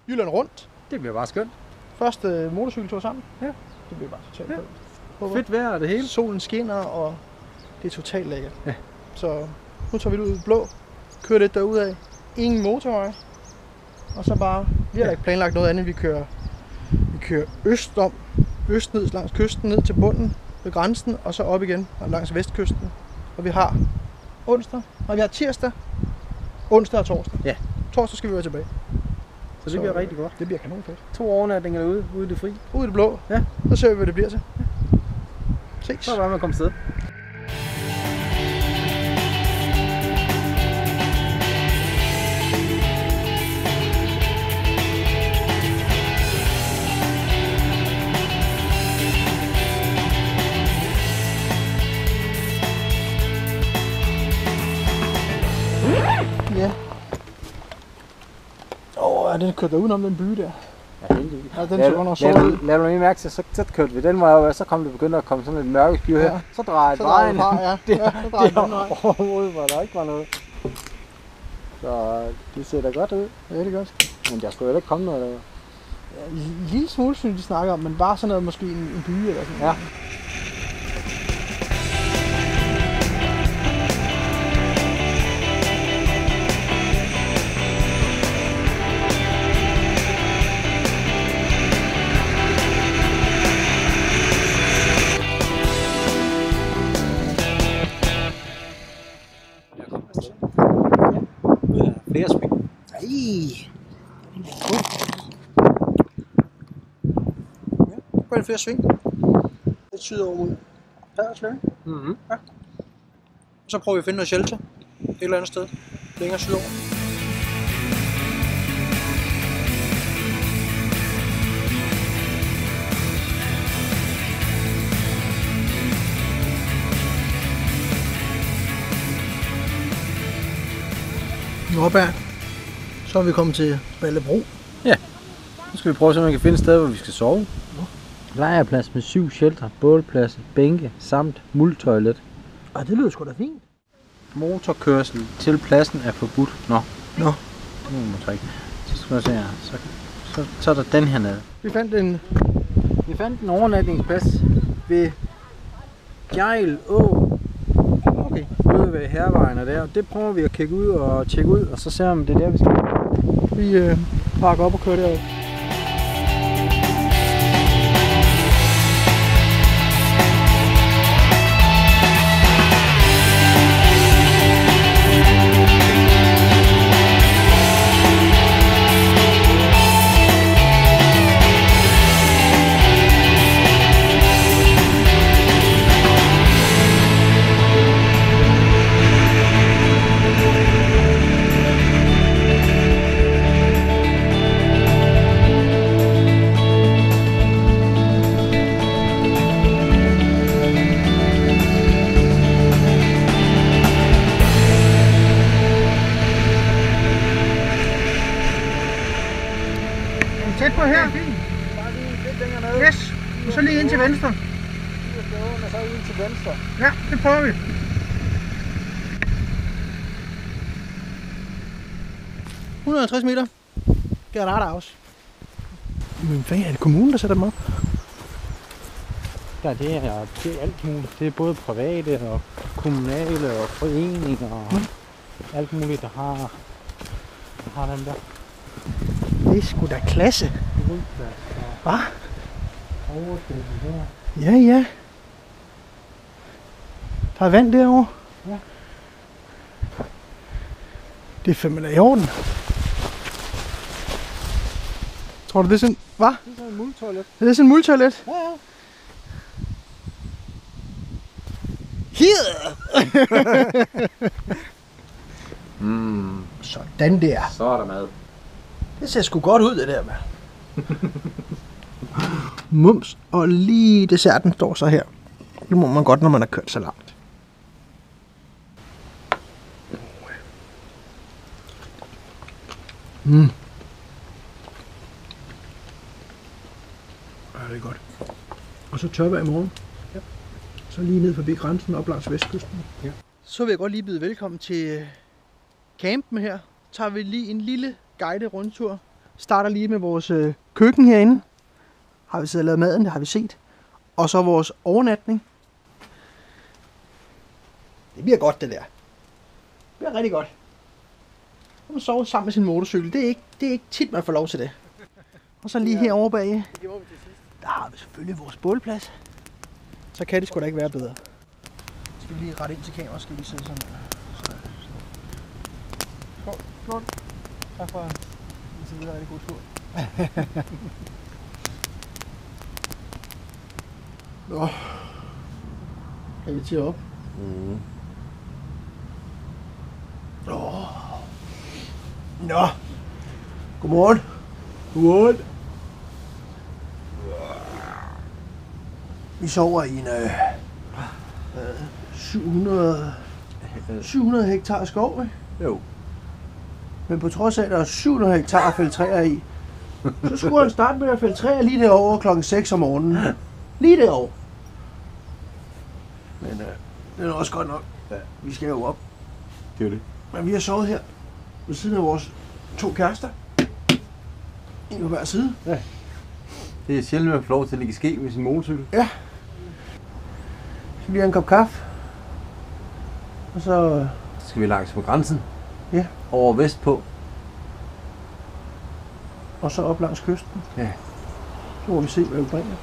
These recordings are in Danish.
Jylland rundt. Det bliver bare skønt. Første motorcykeltur sammen. Ja. Det bliver bare totalt Ja. Fedt vejr og det hele. Solen skinner, og det er totalt lækkert. Ja. Så nu tager vi ud i det blå, kører lidt derudad. Ingen motorvej. Og så bare, vi har ikke planlagt noget andet. Vi kører øst ned langs kysten, ned til bunden ved grænsen, og så op igen langs vestkysten. Og vi har tirsdag, onsdag og torsdag. Ja. Torsdag skal vi være tilbage. Så det bliver rigtig godt. Det bliver kanonfedt. 2 overnatninger ude i det fri. Ude i det blå. Ja. Så ser vi, hvad det bliver til. Ja. Ses. Så er det bare med at komme afsted. Ja. Den kørte der udenom den by der. Ja, heldigvis. Ja, den så godt nok sort ud. Lad du lige mærke til, så kørte vi den vej over, så kom det begyndte at komme sådan et mørke sky her. Ja. Så drejede vejen. Ja, så drejede den vej. Overhovedet, hvor der ikke var noget. Så det ser da godt ud. Ja, det gør det. Men der skulle jo ikke komme noget der. Ja, en lille smule, synes de snakker om, men bare sådan noget, måske en by eller sådan noget. Ja. Flere sving. Ej. Ja, går en flere sving. Lidt sydover mod Haderslev. Mhm. Ja. Så prøver vi at finde noget shelter et eller andet sted længere sydover. Nu op her, så er vi kommet til Ballebro. Ja. Nu skal vi prøve at se, om vi kan finde et sted, hvor vi skal sove. Lejrplads med 7 shelter, bålpladser, bænke samt multoilet. Og det lyder sgu da fint. Motorkørsel til pladsen er forbudt. Nå. Nå. Det må man ikke. Så skal vi se her. Så er der den her nede. Vi fandt en overnatningsplads ved Gejl Å. Okay. Ude ved Hervejen og der. Det prøver vi at kigge ud og tjekke ud, og så ser om det er der, vi skal. Vi pakker op og kører derud. Tæt på her. Yes. Og så lige ind til venstre. Og så ind til venstre. Ja, det prøver vi. ...150 meter. Gerardaus. Men hvad er det kommunen, der sætter dem op? Ja, det er alt muligt. Det er både private og kommunale og foreninger og alt muligt, der har dem der. Det er sgu da klasse. Hvad? Her. Ja, ja. Der er vand derovre. Ja. Det er fandme da i orden. Tror du, det er sådan... Hvad? Det er sådan en multoilet. Det er sådan en multoilet? Ja, ja. Sådan der. Så er der mad. Det ser sgu godt ud, det der, mand. Mums, og lige desserten står så her. Det må man godt, når man har kørt så langt. Ja, det er godt. Og så tørvejr i morgen. Ja. Så lige ned forbi grænsen op langs vestkysten. Ja. Så vil jeg godt lige byde velkommen til campen her. Tager vi lige en lille guided rundtur Starter lige med vores køkken herinde. Har vi siddet og lavet maden, det har vi set. Og så vores overnatning. Det bliver godt, det der. Det bliver rigtig godt. Man sover sammen med sin motorcykel. Det er ikke tit, man får lov til det. Og så lige herovre bag. Der har vi selvfølgelig vores bålplads. Så kan det sgu da ikke være bedre. Skal vi lige rette ind til kameraet, skal vi sidde sådan her. Skål. Skål. Tak for en rigtig god tur. Nå. Kan vi tage op? Nå. Godmorgen. Godmorgen. Vi sover i en 700 hektar skov, ikke? Jo. Men på trods af, at der er 700 hektar at fælde træer i, så skulle han starte med at fælde træer lige derovre klokken 6 om morgenen. Lige derovre. Men det er også godt nok. Ja, vi skal jo op. Det er det. Men vi har sovet her ved siden af vores 2 kærester. En på hver side. Ja. Det er sjældent, at man får lov til at ligge ske med sin motorcykel. Ja. Så bliver en kop kaffe. Og så... Så skal vi langs på grænsen. Ja. Over vestpå. Og så op langs kysten. Ja. Så må vi se, hvad vi bringer.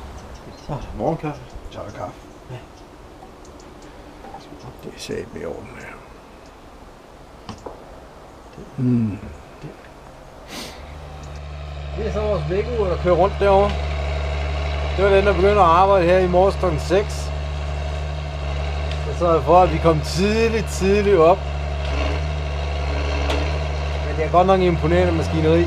Morgenkaffe. Så er der kaffe. Ja. Det er sat med i orden her. Det er så vores vækkeur, der kører rundt derovre. Det var den, der begyndte at arbejde her i morges kl. 6. Jeg sørgede for, at vi kom tidligt op. Men det er godt nok imponerende maskineri.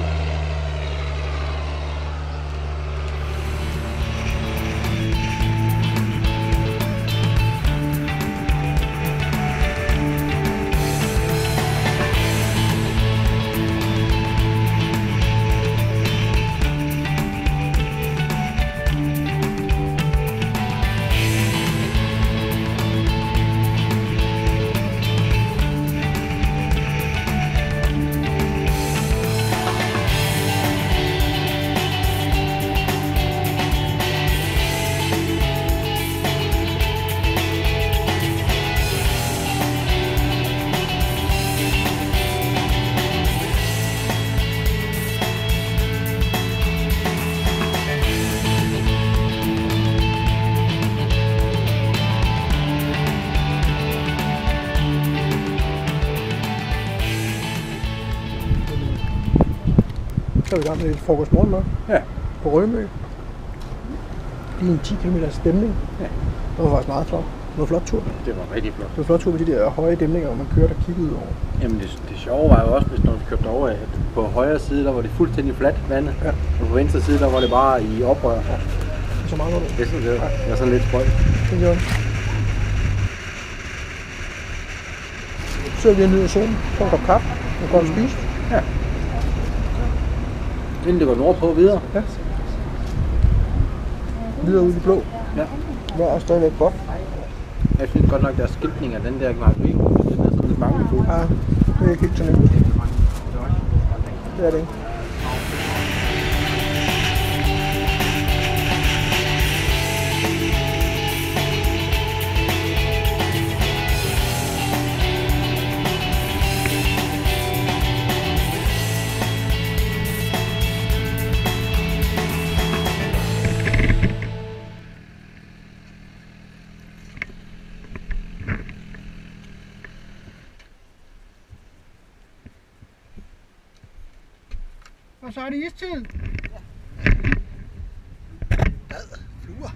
Så er vi i gang med et frokostmorgenmad. Ja. På Rømø. Lige en 10 km stemning. Ja. Det var faktisk meget flot. Det var en flot tur. Det var rigtig flot. Det var en flot tur med de der høje dæmninger, hvor man kørte og kiggede ud over. Jamen det sjove var jo også, hvis når vi kørte over, at på højre side, der var det fuldstændig fladt vandet. Ja. Og på venstre side, der var det bare i oprør. Ja. Så meget var det. Det synes jeg, det var sådan lidt spøjt. Det så vi og nyder solen. Så en kop kaffe. Og godt at spise. Ja. Inden det går nordpå videre. Ja. Videre ud i det blå. Ja. Vejret er stadigvæk godt. Jeg synes godt nok, der er skiltning af den der Gnarby. Den er sådan lidt mangelfuld. Ja, det er ikke helt så nemt. Det er det ikke. Og så er det istid. Ja. Fluer.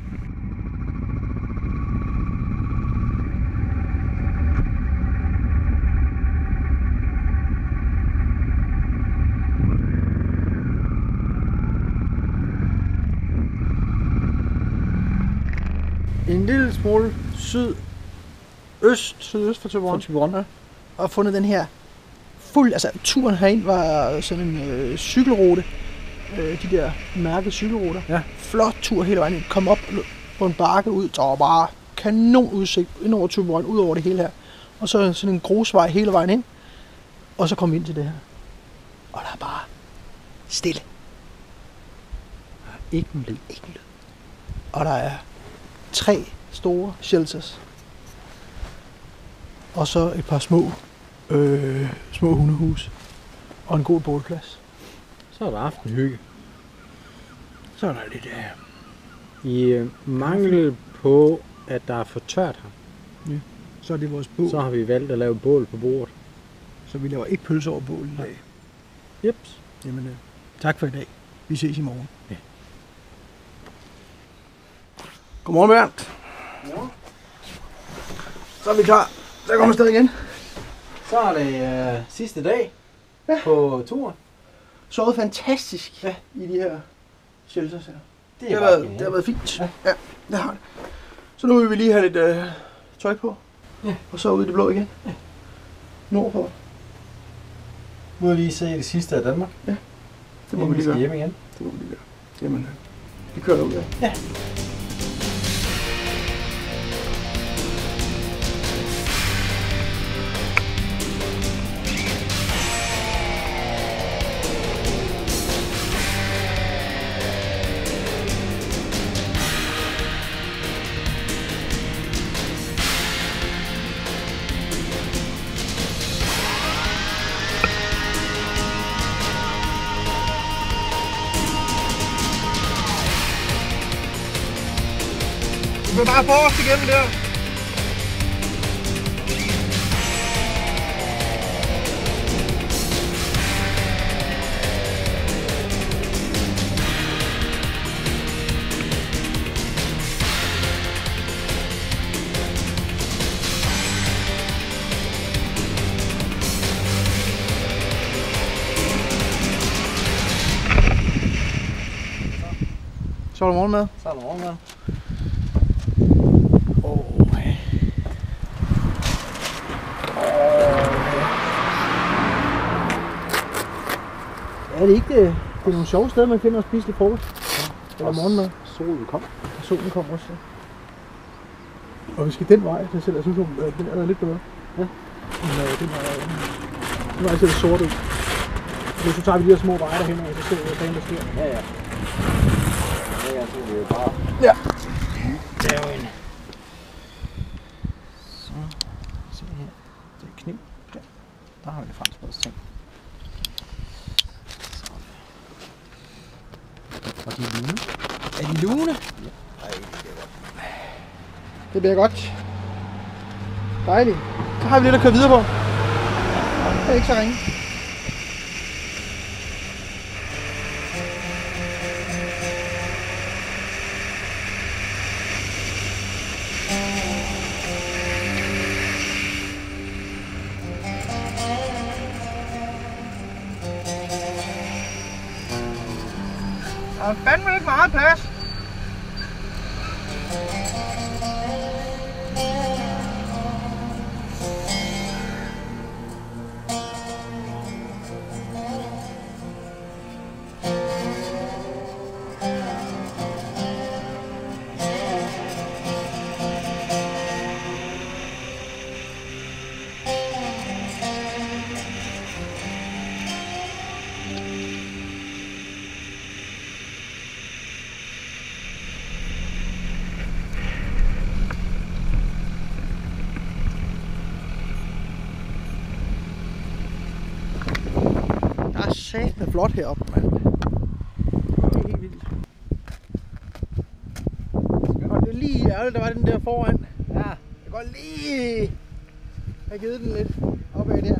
En lille smule sydøst for Thyborøn. Ja. Og fundet den her altså turen herind var sådan en cykelrute. De der mærkede cykelruter. Ja. Flot tur hele vejen ind. Kom op på en bakke ud, der var bare kanon udsigt ind over Thyborøn, ud over det hele her. Og så sådan en grusvej hele vejen ind. Og så kom vi ind til det her. Og der er bare stille. Ikke en lyd. Og der er 3 store shelters. Og så et par små hundehus. Og en god bålplads. Så er der aftenhygge. Så er der lidt... I mangel på, at der er for tørt her, Så er det vores bål. så har vi valgt at lave bål på bordet. Så vi laver ikke pølse over bål i dag. Jeps. Jamen, tak for i dag. Vi ses i morgen. Ja. Godmorgen, Bernd. Så er vi klar. Så kommer vi afsted igen. Så er det sidste dag på turen. Sovet fantastisk i de her shelters her. Det Det har været fint. Ja, det har det. Så nu vil vi lige have lidt tøj på. Ja. Og så ud i det blå igen. Ja. Nordpå. Nu har vi lige set det sidste af Danmark. Det må vi lige gøre. Hjem igen. Det må vi lige gøre. Jamen, vi kører derud af. Ja. Vi vil bare forrest igennem der. Så er der morgenmad. Så er der morgenmad. Er det ikke det er nogle sjove steder, man finder at spise lidt frokost? Ja. Eller morgenmad. Solen kom. Og solen kommer også. Og vi skal den vej, så jeg synes, den er lidt bedre. Ja. Men den vej ser det sort ud. Nu så tager vi de her små veje derhen, og så ser vi, hvad der sker. Ja. Ja, så er det jo bare... Ja. Det er jo en... Så, se her. Det er kniv. Ja. Der har vi det franskbrødsting. Og de er lune. Er de lune? Ja. Ej, det bliver godt. Dejligt. Så har vi lidt at køre videre på. Det er ikke så ringe. Der er fandme ikke meget plads. Der er satme flot heroppe, mand. Det er helt vildt. Og det er lige ærgerligt, der var den der foran. Ja, jeg går lige have givet den lidt opad der.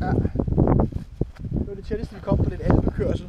Ja. Det var det tætteste, vi kom på den alpekørsel.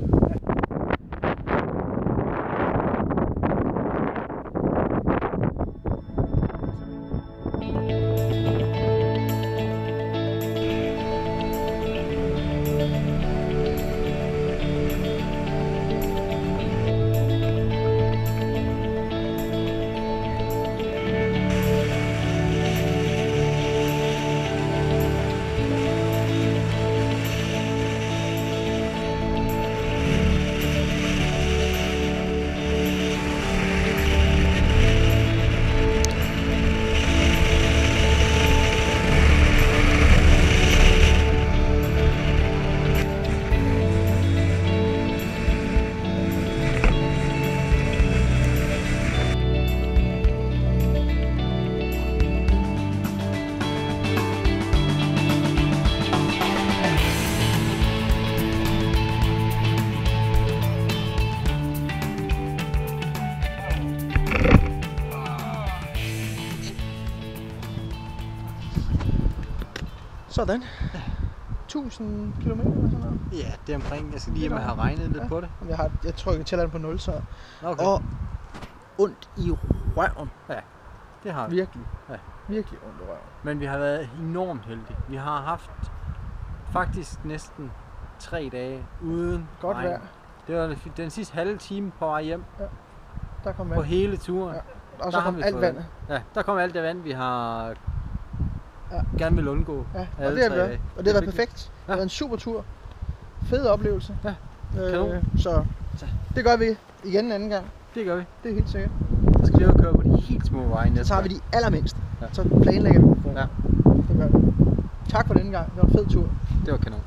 Sådan. 1000 kilometer eller sådan noget. Ja, det er omkring. Jeg skal lige hjem og have regnet lidt på det. Jeg tror, jeg tæller den på 0, så. Okay. Og ondt i røven. Det har vi. Virkelig. Ja. Virkelig ondt i røven. Men vi har været enormt heldige. Vi har haft faktisk næsten 3 dage uden Godt regn. vejr. Det var den sidste halve time på vej hjem Der kom på vand. hele turen. Ja. Og så Der har kom vi alt fået vandet. Ja, der kom alt det vand, vi har gerne vil undgå. Ja. Og alle det har 3 været. dage. Og det har været fik vi. perfekt. Det har været en super tur. Fed oplevelse. Ja. Kanon. Så det gør vi igen en anden gang. Det gør vi. Det er helt sikkert. Så skal vi jo køre på de helt små veje Så næste tager vi gang. de allermindste. Ja. Så planlægger vi. Ja. Det gør vi. Tak for denne gang. Det var en fed tur. Det var kanon.